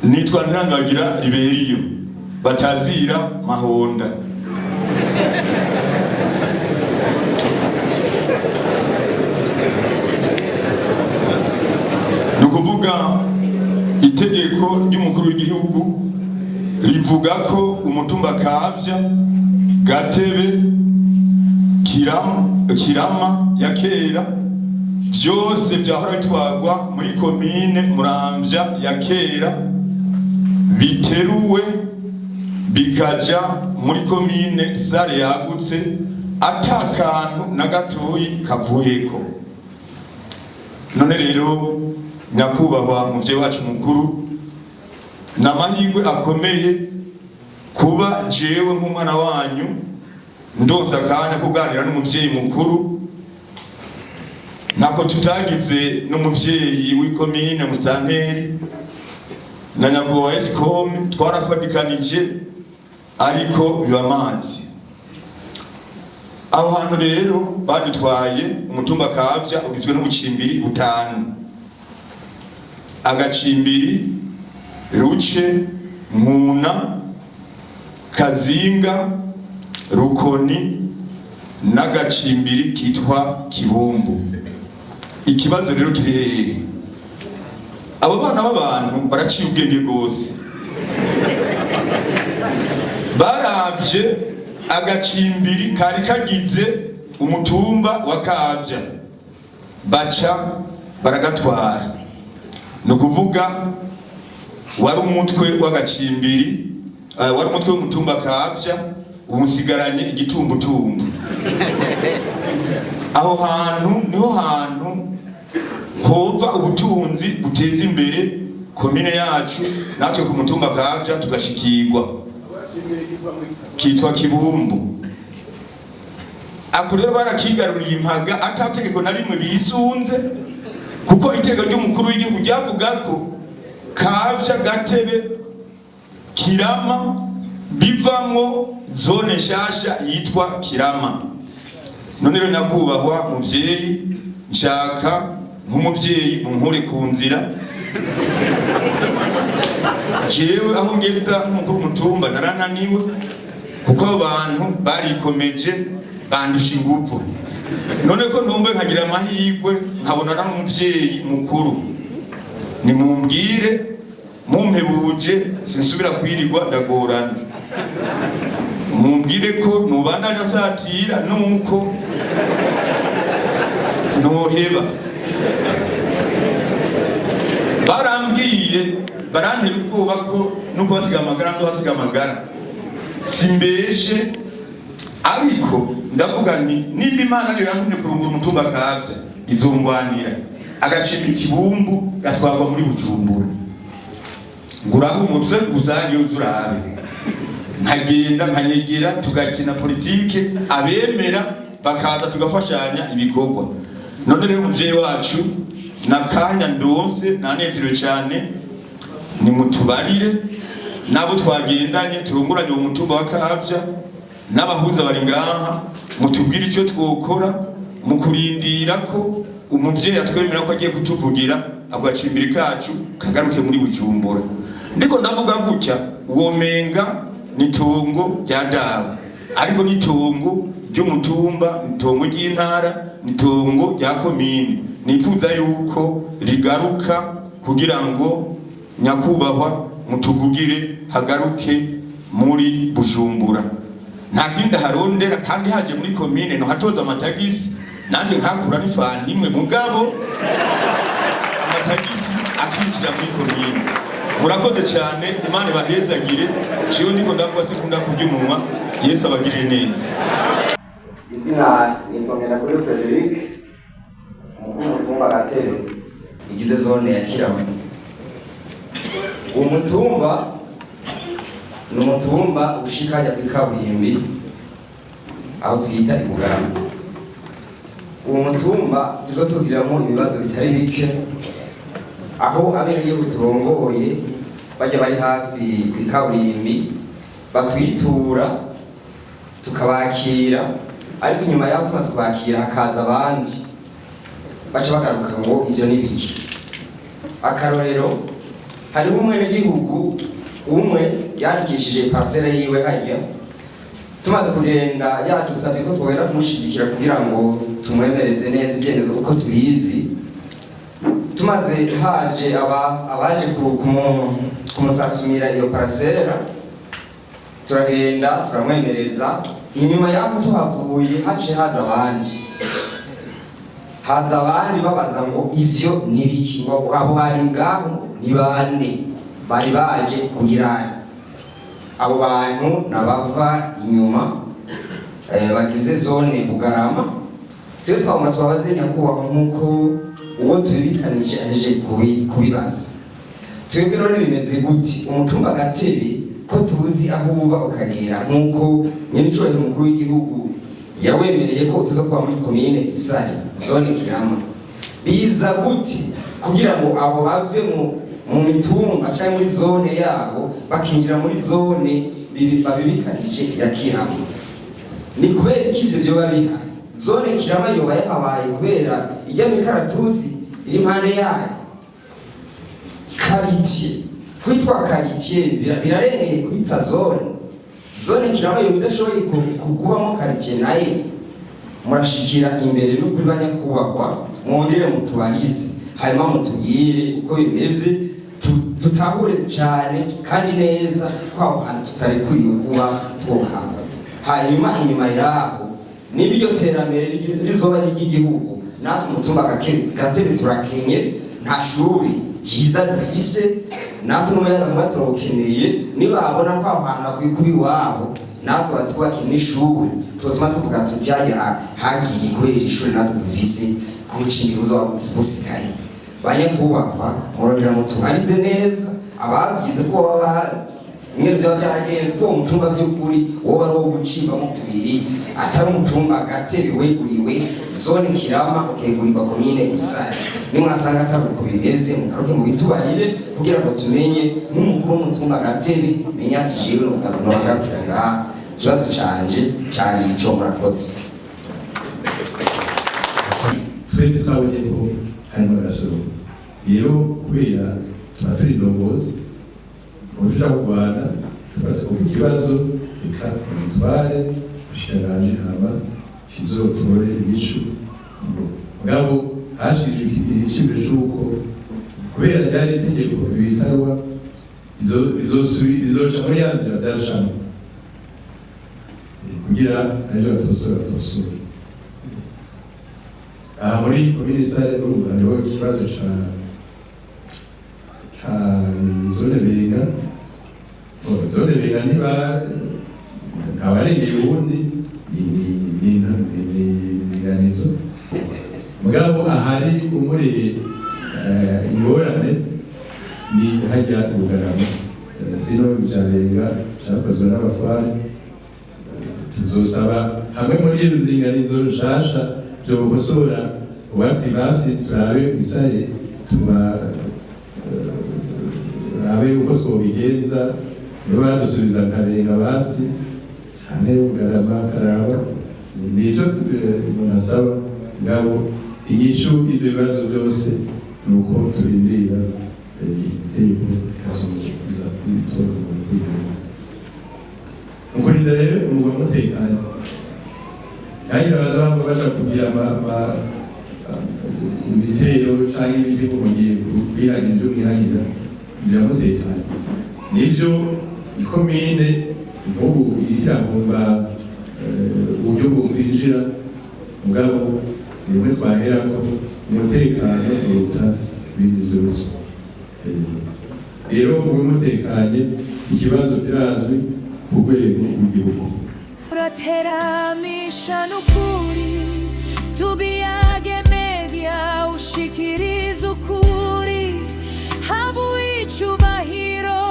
nitwa Ntirangagira Liberiyo batazira Mahonda. Nukuvuga itegeko ry'umukuru w'igihugu rivuga ko umutumba Kavya, Gatebe, Kirama ya kera vyose vyahora bitwagwa muri komine Muramvya ya kera biteruwe bikaja muri komine Sare yagutse atakantu na gatoyi kavuyeko. None rero nyakubahwa muvyeyi wacu mukuru, n'amahirwe akomeye kuba jewe nk'umwana wanyu ndonsa akanya kuganira n'umuvyeyi mukuru, nako tutagize n'umuvyeyi w'ikomine Musanteri na nyakubahwa Escom twarafadikanije ariko biba amazi. Aho hantu rero badutwaye umutumba Kavya ugizwe n'ubucimbiri butanu: agacimbiri, Ruce, Nkuna, Kazinga, Rukoni n'agacimbiri kitwa Kibumbu. Ikibazo rero kiri hehe? Abo bana b'abantu baraciye ubwenge gose, baravye agacimbiri kari kagize umutumba wa Kavya baca baragatwara. Nukuvuga wari umutwe w'agacimbiri, wari umutwe w'umutumba Kavya umusigaranye igitumbutumbu. Aho hantu niho hantu hova ubutunzi buteza imbere komine yacu, natwe ku mutumba Kavya tugashikirwa, kitwa Kibumbu. Ako rero barakigaruriye impaga atategeko na rimwe bisunze, kuko itegeko ry'umukuru w'igihugu ryavuga ko Kavya, Gatebe, Kirama bivamwo zone nshasha yitwa Kirama. None rero nyakubahwa muvyeyi, nshaka nk'umuvyeyi munkure ku nzira. Jewe aho ngeza nk'umukuru w'umutumba narananiwe, kuko abantu barikomeje bandusha inguvu. None ko ntumbe nkagira amahirwe nkabonana n'umuvyeyi mukuru, nimumbwire mumpebuje sinsubira kwirirwa ndagorana. Mumbwire ko nubandanya nsatira nuko noheba. Barambwiye barantera ubwoba ko nuko basiga amagara ndo basiga amagara, simbeshe. Ariko ndavuga nti nimba Imana ariyo yantumye kurungura umutumba Kavya izongwanira. Agacimbiri Kibumbu gatwagwa muri Bujumbura, nguraho umutwe uzanye uzurabe, nkagenda nkanyegera tugakina politike, abemera bakaza tugafashanya ibikorwa. None rero umuvyeyi wacu nakanya ndonse nanezerewe cyane, ni mutubarire nabo twagendanye turunguranye uwo mutumba wa Kavya n'abahuza bari ngaha, mutubwire icyo twokora mu kurindira ko umuvyeyi atwemera ko agiye kutuvugira agacimbiri kacu kagaruke muri Bujumbura. Ndiko ndavuga gutya womenga nitongo rya dawe, ariko nitongo ry'umutumba, nitongo ry'intara, nitongo rya komine. Nifuza yuko rigaruka kugira ngo nyakubahwa mutuvugire hagaruke muri Bujumbura. Nta kindi harondera, kandi haje muri komine no hatoza amatagisi, nanje nkakura n'ifani imwe, mugabo amatagisi akinjira muri komine. Murakoze cyane, Imana bahezagire. Ciyo ndiko ndavuga sikunda kurya umunwa, Yesu abagirire neza. Izina nitongera kuri Frederic, umukuru w'umutumba Gatebe igize zone ya Kirama. Uwo mutumba ni umutumba ushikanya kuri kaburimbi aho twita Ibugarama. Uwo mutumba turiko tugiramo ibibazo bitari bike, aho abenegihugu turongoye bajya bari hafi kuri kaburimbi batwitura tukabakira, ariko inyuma yaho tumaze kubakira hakaza abandi baca bagaruka ngo ivyo ni biki. Akarorero hariho umwenegihugu umwe yandikishije parcelle yiwe hajya, tumaze kugenda yadusabye ko twogenda kumushigikira kugira ngo tumwemereze neza ibyemezo uko tubizi. Tumaze haje abaje kumusasumira iyo parcelle, turagenda turamwemereza. Inyuma y'aho tuhavuye haje haza abandi babaza ngo ivyo nibiki, ngo abo bari ngaho ni bande bari baje kugira. Abo bantu nabava inyuma bagize zone Bugarama. Twe twabona twabaze nyakubahwa nkuko uwo tubibikanije aje kubibaza. Twebwe none bimeze guti umutumba Gatebe ko tuzi aho uva ukagera, nkuko nyenicyo mukuru w'igihugu yawemereye ko tuzokuba muri commune Isare zone Kirama. Biza guti kugira ngo abo bave mu mitumba cyangwa muri zone yabo bakinjira muri zone babibikanije ya Kirama? Ni kubera iki ivyo byo babiha zone Kirama yoba yahabaye kubera ijya mu Karatusi iri impande yayo quartier, kwitwa quartier birarengeye kwita zone Kirama yoba idashoboye kubamo quartier nayo. Murashikira imbere no kuri banyakubahwa mwongere mutubarize hanyuma mutubwire uko bimeze, tutahure cyane kandi neza ko aho hantu tutari kuriwe kuba twokamba. Hanyuma inyuma yaho n'ibyo terambere rizoba ry'igihugu, natwe umutumba Gatebe turakenye, nta shuri ryiza dufise, natwe n'umuyaga nkuba turawukeneye. Nibabona ko aho hantu hakwiye kuba iwabo, natwe batwubake n'ishuri, tutuma tuvuga tuti hagiye kubera ishuri natwe dufise ku nshingiro z'ubusigaye. Banyakubahwa murongera mutubarize neza ababyize ko baba mwe byo byaragenze ko umutumba by'ukuri wo bari wo gucibamo kubiri, atari umutumba Gatebe weguriwe zone Kirama ukegurirwa commune Isare. Nimwasanga atari uko bimeze mugaruke mu bitubarire kugira ngo tumenye nk'umukuru w'umutumba Gatebe menya ati jewe nogarukira ngaha. Ikibazo canje cyari ico. Murakoze. Twese twabonye ko harimo agasoro rero kubera tuba turi indongozi mu buryo bwo Rwanda, tuba ikibazo reka umutware ushiranje hama kizotore igishu. Mugabo hashikije ikibiro cy'uko kubera ryari itegeko bitarwa izoca muri yanzira byarashamo kugira aje batosora. Aha muri commune Isare n'ubu hariho ikibazo ca zone Benga. Zone Benga ntabarengeye ubundi ni inganizo. Mugabo ahari umuri ingorane ni hajya Bugarama, sino bya Benga cyakozwe n'abatware. Tuzosaba hamwe muri iyo ndinganizo nshasha byo gukosora ubati basi turabe Isare abe uko twobigenza, niba dusubiza Kabenga basi hamwe Bugarama karaba. Nivyo munasaba ngabo igishu ibyo bibazo byose nuko turindira itegeko kazoza twitora mukurinda rero umuga mutekanye. Kandi bazaba baje kugira ibitero cyangwa ibindi mugiye kwihagira ibyo mwihagira kugira mutekanye. Nivyo ikomine nk'ubu irahomba uburyo bwo kwinjira, mugabo nimwe twahera ko umutekano uruta ibindi byose. Rero ubu mutekanye ikibazo birazwi ku rwego rw'igihugu. Urateramisha n'ukuri tubiyage media ushikiriza ukuri habu icubahiro